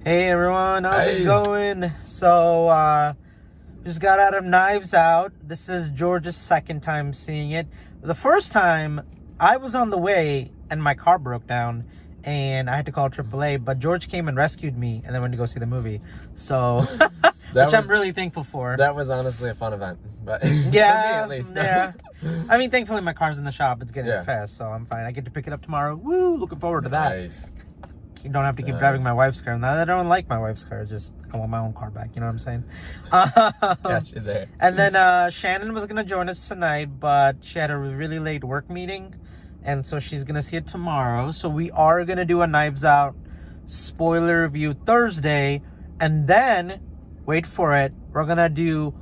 Hey everyone, how's Hey. it going? So, just got out of Knives Out. This is George's second time seeing it. The first time, I was on the way and my car broke down and I had to call AAA, but George came and rescued me and then went to go see the movie. So, which I'm really thankful for. That was honestly a fun event, but Yeah, for me at least. yeah. I mean, thankfully my car's in the shop. It's getting Yeah. fast, so I'm fine. I get to pick it up tomorrow. Woo! Looking forward to that. Nice. You don't have to keep Nice. driving my wife's car. Now I don't like my wife's car. Just I want my own car back. You know what I'm saying? Got you there. And then Shannon was gonna join us tonight, but she had a really late work meeting, and so she's gonna see it tomorrow. So we are gonna do a Knives Out spoiler review Thursday, and then wait for it. We're gonna do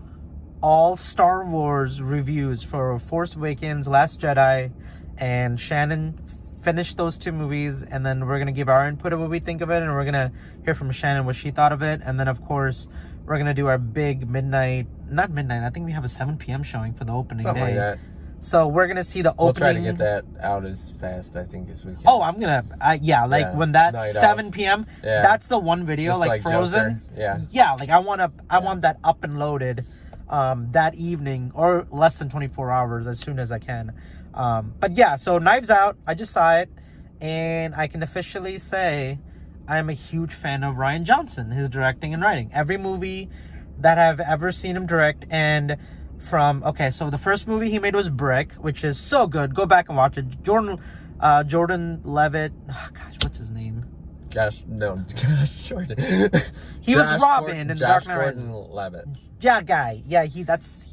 all Star Wars reviews for Force Awakens, Last Jedi, and Shannon finish those two movies, and then we're gonna give our input of what we think of it, and we're gonna hear from Shannon what she thought of it, and then of course we're gonna do our big not midnight, I think we have a 7 p.m. showing for the opening Something day. like that. So we're gonna see the opening. We'll try to get that out as fast, I think, as we can. Oh, I'm gonna when that Night 7 out. p.m. Yeah. That's the one video Just like Frozen. Joker. Yeah, like I want that up and loaded that evening or less than 24 hours as soon as I can. But yeah, so Knives Out, I just saw it, and I can officially say I'm a huge fan of Rian Johnson, his directing and writing. Every movie that I've ever seen him direct, and so the first movie he made was Brick, which is so good. Go back and watch it. Jordan Levitt. Oh, gosh, what's his name? Jordan. He was Robin in The Dark Knight Rises. Levitt. Yeah, guy. Yeah, that's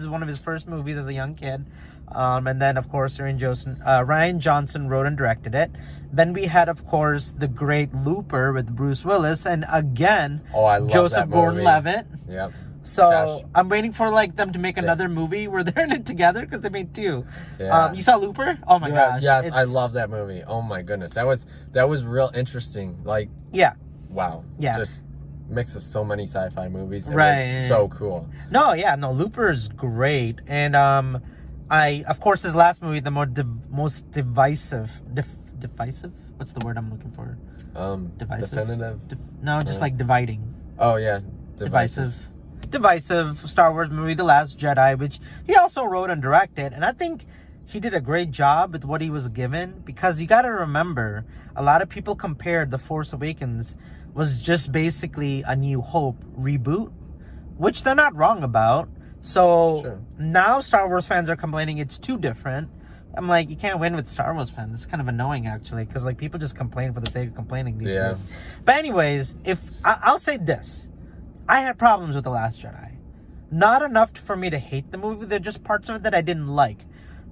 one of his first movies as a young kid. And then of course Rian Johnson wrote and directed it. Then we had, of course, the great Looper with Bruce Willis, and again, I love Joseph that movie. Gordon-Levitt. Yep. So Josh. I'm waiting for them to make another movie where they're in it together, because they made two. Yeah. You saw Looper? Oh my gosh! Yes, I love that movie. Oh my goodness, that was real interesting. Like, Yeah. wow. Yeah. Just mix of so many sci-fi movies. It Right. was so cool. No, Looper is great, and of course his last movie, the most divisive. Divisive? What's the word I'm looking for? Divisive. Definitive. No, just like dividing. Oh yeah. Divisive Star Wars movie, The Last Jedi, which he also wrote and directed, and I think he did a great job with what he was given, because you got to remember, a lot of people compared The Force Awakens was just basically a New Hope reboot, which they're not wrong about. So Sure. now Star Wars fans are complaining it's too different. I'm like, you can't win with Star Wars fans. It's kind of annoying, actually, because like people just complain for the sake of complaining these days. But anyways, I'll say this. I had problems with The Last Jedi. Not enough for me to hate the movie. There are just parts of it that I didn't like.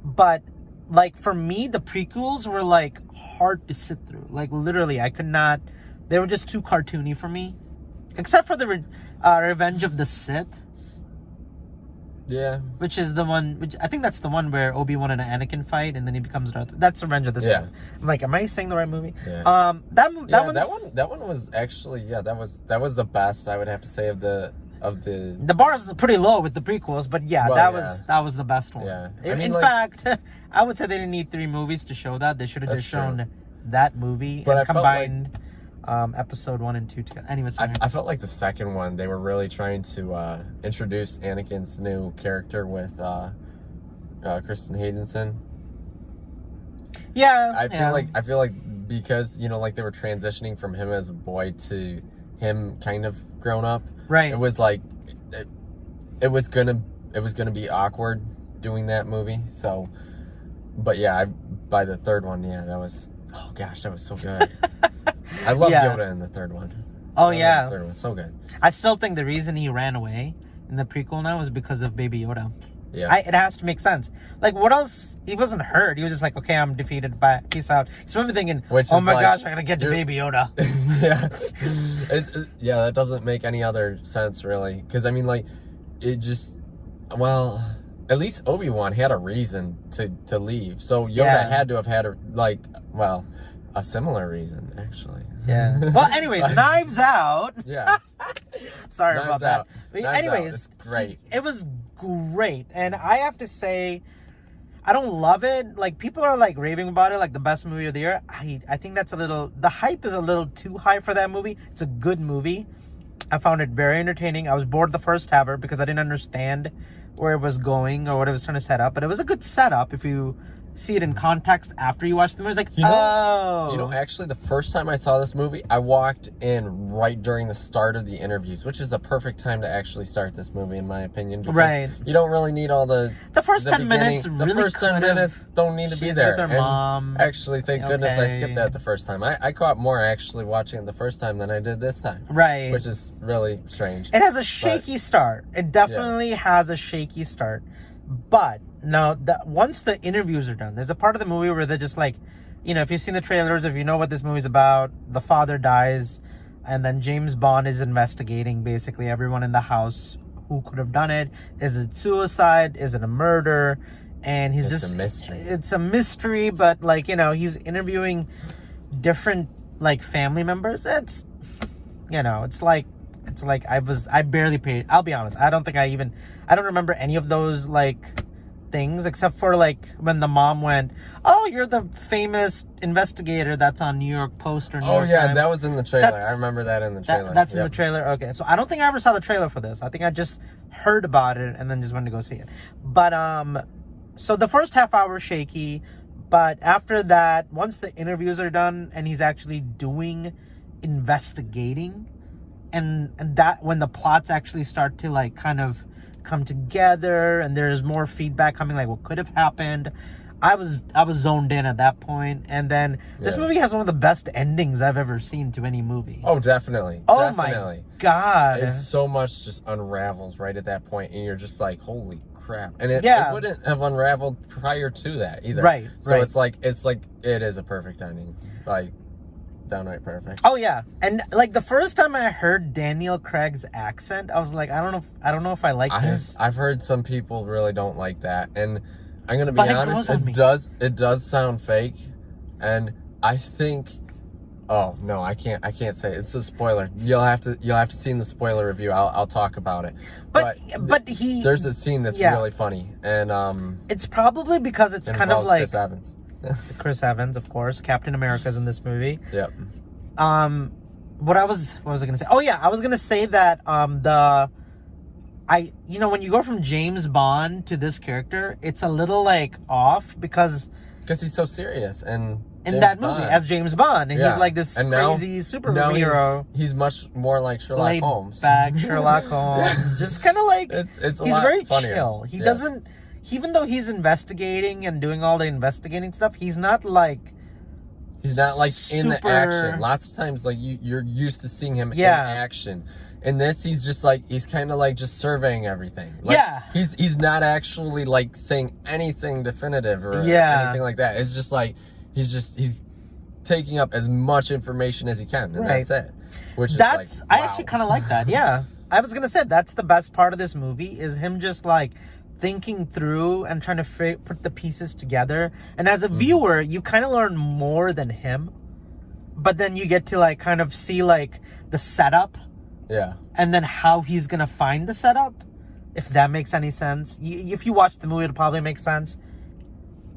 But, like, for me, the prequels were, like, hard to sit through. Like, literally, I could not... They were just too cartoony for me. Except for the Revenge of the Sith. Yeah. Which is the one... I think that's the one where Obi-Wan and Anakin fight, and then he becomes Darth... That's Revenge of the Sith. Yeah. I'm like, am I saying the right movie? Yeah. That one was actually that was the best, I would have to say, of the The bar is pretty low with the prequels, but that was the best one. Yeah. In fact, I would say they didn't need 3 movies to show that. They should have just shown that movie and combined episode 1 and 2 together. Anyways, I felt like the second one, they were really trying to introduce Anakin's new character with Kristen Haydenson. Yeah. I feel like because, like they were transitioning from him as a boy to him kind of grown up. Right. It was like it was gonna be awkward doing that movie. So, but yeah, by the third one, that was that was so good. I love Yoda in the third one. Oh yeah, the third one, so good. I still think the reason he ran away in the prequel now is because of Baby Yoda. Yeah. It has to make sense. Like, what else? He wasn't hurt. He was just like, okay, I'm defeated. Bye. Peace out. He's probably thinking, oh my gosh, I gotta get to Baby Yoda. Yeah. That doesn't make any other sense, really. Because, I mean, like, it just... Well, at least Obi-Wan had a reason to leave. So Yoda had to have had, a similar reason, actually. Yeah. Well, anyways, Knives Out. Yeah. Sorry about that. Knives Anyways, Out. Great. It was great. And I have to say, I don't love it. Like, people are like raving about it, like the best movie of the year. I think that's the hype is a little too high for that movie. It's a good movie. I found it very entertaining. I was bored the first half because I didn't understand where it was going or what it was trying to set up. But it was a good setup if you see it in context after you watch the movie. It's like, actually, the first time I saw this movie, I walked in right during the start of the interviews, which is the perfect time to actually start this movie, in my opinion. Because right. You don't really need all the first 10 minutes. The first 10 minutes don't need to be there. With their mom. Actually, thank goodness I skipped that the first time. I caught more actually watching it the first time than I did this time. Right. Which is really strange. It has a shaky start. It definitely has a shaky start. But now, once the interviews are done, there's a part of the movie where they're just like, if you've seen the trailers, if you know what this movie's about, the father dies, and then James Bond is investigating basically everyone in the house who could have done it. Is it suicide? Is it a murder? And it's a mystery. It's a mystery, but he's interviewing different family members. It's like I barely paid. I'll be honest. I don't remember any of those things except for when the mom went, "Oh, you're the famous investigator that's on New York Post or New York Times." That was in the trailer. I remember that in the trailer. That's in the trailer. Okay, so I don't think I ever saw the trailer for this. I think I just heard about it and then just went to go see it. But so the first half hour is shaky, but after that, once the interviews are done and he's actually doing investigating, and that when the plots actually start to kind of come together and there's more feedback coming, what could have happened, I was zoned in at that point. And then this movie has one of the best endings I've ever seen to any movie. Oh, definitely. Oh, definitely. My God. It's so much just unravels right at that point, and you're just like, holy crap. And it wouldn't have unraveled prior to that either. Right. So it's like it is a perfect ending. Downright perfect. Oh yeah. And the first time I heard Daniel Craig's accent, I was like, I don't know if I like this. I've heard some people really don't like that, and I'm gonna be honest, it does sound fake, and I think, oh no, I can't say it. It's a spoiler. You'll have to see in the spoiler review. I'll talk about it. But there's a scene that's really funny, and it's probably because it's kind of like Chris Evans. Chris Evans, of course. Captain America's in this movie. Yep. What was I gonna say? Oh yeah, I was gonna say that when you go from James Bond to this character, it's a little off because he's so serious and in that movie as James Bond, and he's like this crazy superhero. He's much more like Sherlock Holmes. Back Sherlock Holmes, just kind of it's he's very funnier. chill. He doesn't. Even though he's investigating and doing all the investigating stuff, he's not in the action. Lots of times, you're used to seeing him in action. In this, he's just he's kind of just surveying everything. He's not actually saying anything definitive or anything like that. It's just he's taking up as much information as he can, and that's it. I actually kind of like that. Yeah, I was gonna say that's the best part of this movie is him just thinking through and trying to put the pieces together. And as a viewer, you kind of learn more than him, but then you get to kind of see the setup, and then how he's gonna find the setup, if that makes any sense. If you watch the movie, it'll probably make sense.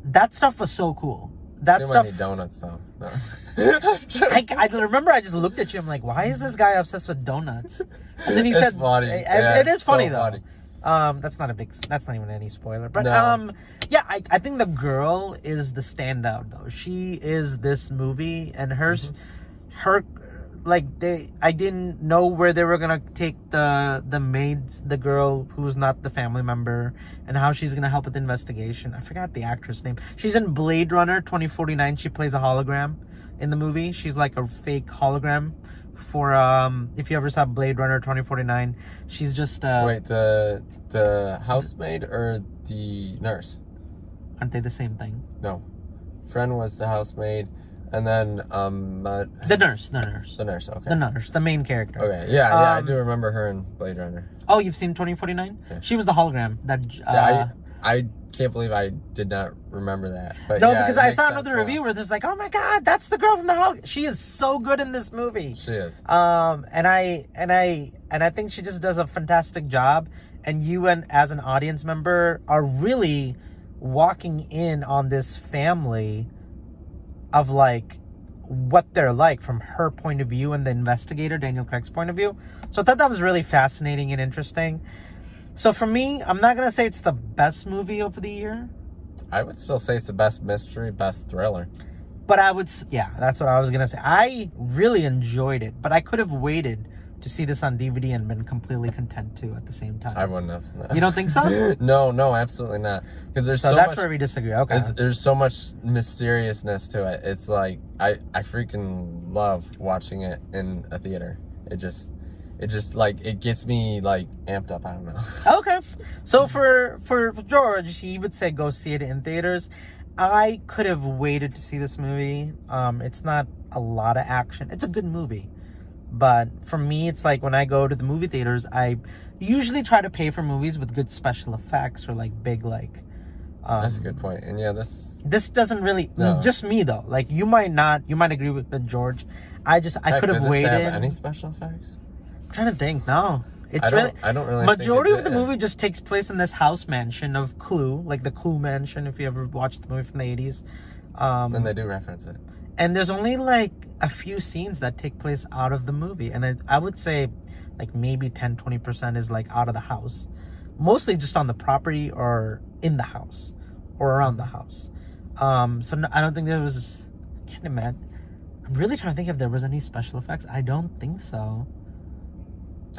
That stuff was so cool. That stuff. Donuts though. No. I remember I just looked at you. I'm like, why is this guy obsessed with donuts? And then he said, funny. It is funny though. Funny. That's not even any spoiler, but I think the girl is the standout though. She is this movie, and I didn't know where they were gonna take the maid, the girl who's not the family member, and how she's gonna help with the investigation. I forgot the actress name. She's in Blade Runner 2049. She plays a hologram in the movie. She's like a fake hologram. For if you ever saw Blade Runner 2049, she's just wait, the housemaid or the nurse? Aren't they the same thing? No, friend was the housemaid, and then the nurse. Okay, the nurse, the main character. Okay, I do remember her in Blade Runner. Oh, you've seen 2049? Yeah. She was the hologram that. I can't believe I did not remember that. But no, because I saw another review where there's oh my God, that's the girl from the hologram. She is so good in this movie. She is. And I think she just does a fantastic job. And you, as an audience member, are really walking in on this family of like what they're like from her point of view and the investigator Daniel Craig's point of view. So I thought that was really fascinating and interesting. So for me, I'm not gonna say it's the best movie of the year. I would still say it's the best mystery, best thriller. But I would, yeah, that's what I was gonna say. I really enjoyed it, but I could have waited to see this on DVD and been completely content too at the same time. I wouldn't have. No. You don't think so? No, absolutely not. Because there's so so that's much, where we disagree. Okay. There's so much mysteriousness to it. It's like I freaking love watching it in a theater. It just like it gets me like amped up. I don't know. Okay. So for George, he would say go see it in theaters. I could have waited to see this movie. It's not a lot of action. It's a good movie. But for me, it's like when I go to the movie theaters, I usually try to pay for movies with good special effects or like big like. That's a good point. And yeah, this doesn't really. No. Just me though. Like you might not. You might agree with George. I could have waited. Have any special effects? I'm trying to think. No, I don't really. Majority think of the movie just takes place in this house mansion of Clue, like the Clue mansion. If you ever watched the movie from the 80s, and they do reference it. And there's only like a few scenes that take place out of the movie. And I would say like maybe 10-20% is like out of the house. Mostly just on the property or in the house or around the house. So no, I don't think there was... I can't imagine. I'm really trying to think if there was any special effects. I don't think so.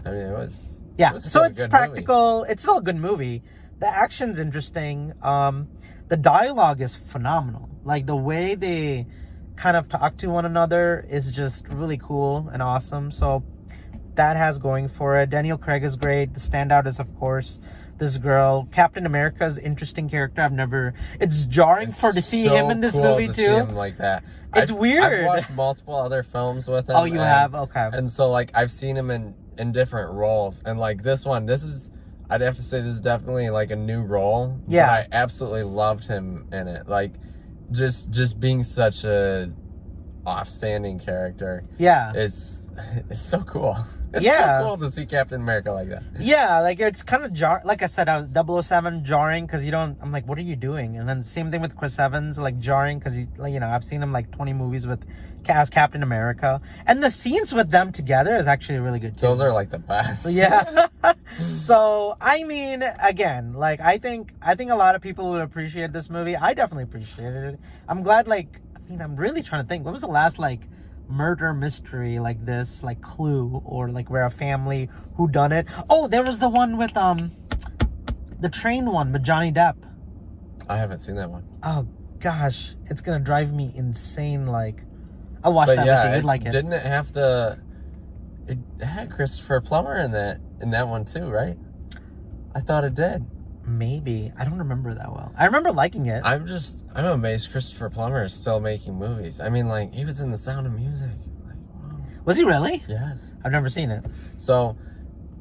I mean, it was... Yeah, it was so it's practical. Movie. It's still a good movie. The action's interesting. The dialogue is phenomenal. Like the way they... kind of talk to one another is just really cool and awesome. So that has going for it. Daniel Craig is great. The standout is, of course, this girl. Captain America's interesting character. It's jarring to see him in this movie too. See him like that. It's weird. I've watched multiple other films with him. Oh, you have? Okay. And so like I've seen him in different roles, and like this is. I'd have to say this is definitely like a new role. Yeah. But I absolutely loved him in it. Like. Just being such a offstanding character. Yeah. It's so cool. It's so cool to see Captain America like that. Yeah, like it's kind of like I said, I was 007 jarring because I'm like, what are you doing? And then same thing with Chris Evans, like jarring because I've seen him like 20 movies as Captain America, and the scenes with them together is actually really good too. Those are like the best. Yeah. So I mean, again, like I think a lot of people would appreciate this movie. I definitely appreciated it. I'm glad. I'm really trying to think. What was the last like murder mystery like this, like Clue, or like where a family who done it? Oh, there was the one with the train one with Johnny Depp. I haven't seen that one. Oh gosh, it's gonna drive me insane. Like, I'll watch that yeah, with you. You'd like it. Didn't it have it had Christopher Plummer in that one too, right? I thought it did. Maybe. I don't remember that well. I remember liking it. I'm amazed Christopher Plummer is still making movies. I mean, like, he was in The Sound of Music. Like, wow. Was he really? Yes. I've never seen it. So,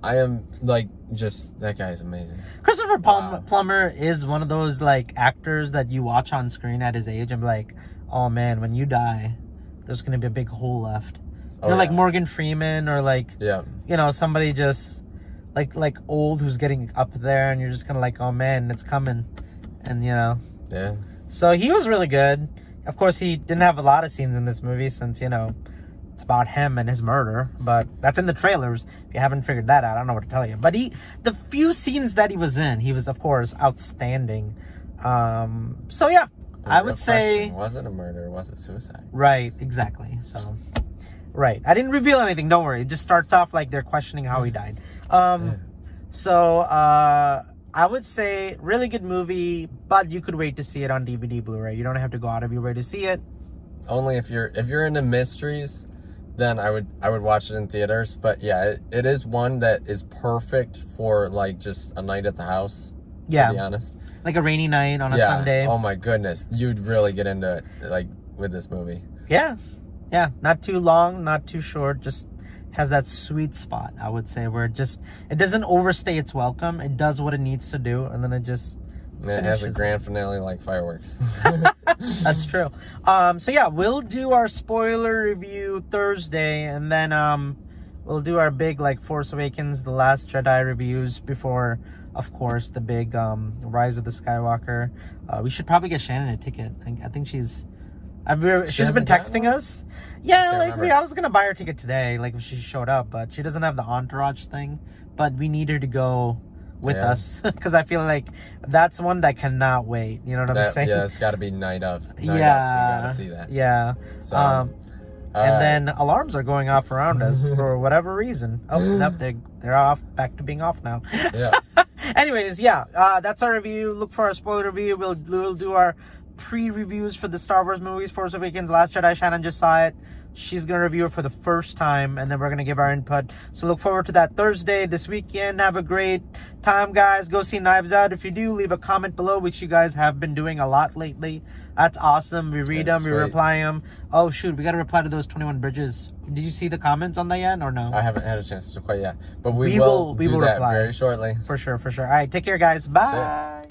I am, like, that guy's amazing. Christopher Plummer is one of those, like, actors that you watch on screen at his age and be like, oh, man, when you die, there's going to be a big hole left. Like Morgan Freeman or, like, somebody just... like old who's getting up there, and you're just kind of like, oh man, it's coming. And yeah, so he was really good. Of course, he didn't have a lot of scenes in this movie since it's about him and his murder, but that's in the trailers. If you haven't figured that out, I don't know what to tell you. But the few scenes that he was in, he was of course outstanding. So yeah, I would say, was it a murder or was it suicide? Right, exactly. So right, I didn't reveal anything, don't worry. It just starts off like they're questioning how he died. So I would say really good movie, but you could wait to see it on DVD, Blu-ray. You don't have to go out of your way to see it. Only if you're into mysteries, then I would watch it in theaters. But yeah, it is one that is perfect for like just a night at the house. Yeah, to be honest, like a rainy night on a Sunday. Oh my goodness, you'd really get into it like with this movie. Yeah, not too long, not too short, just has that sweet spot, I would say, where it doesn't overstay its welcome. It does what it needs to do, and then it just it has a grand finale like fireworks. That's true. So yeah, we'll do our spoiler review Thursday, and then we'll do our big like Force Awakens, The Last Jedi reviews before, of course, the big Rise of the Skywalker. We should probably get Shannon a ticket. I think she's been texting us. Yeah, like I was gonna buy her ticket today, like if she showed up, but she doesn't have the entourage thing. But we need her to go with us because I feel like that's one that cannot wait. You know what I'm saying? Yeah, it's got to be night of. Yeah, we gotta see that. Yeah. So, and then alarms are going off around us for whatever reason. Oh, nope, they're off, back to being off now. Yeah. Anyways, that's our review. Look for our spoiler review. We'll do our pre-reviews for the Star Wars movies, Force Awakens, Last Jedi. Shannon just saw it. She's going to review it for the first time, and then we're going to give our input. So look forward to that Thursday, this weekend. Have a great time, guys. Go see Knives Out. If you do, leave a comment below, which you guys have been doing a lot lately. That's awesome. We read them, we reply them. Oh, shoot, we got to reply to those 21 Bridges. Did you see the comments on that yet, or no? I haven't had a chance to quite yet, but we will reply very shortly. For sure. All right, take care, guys. Bye.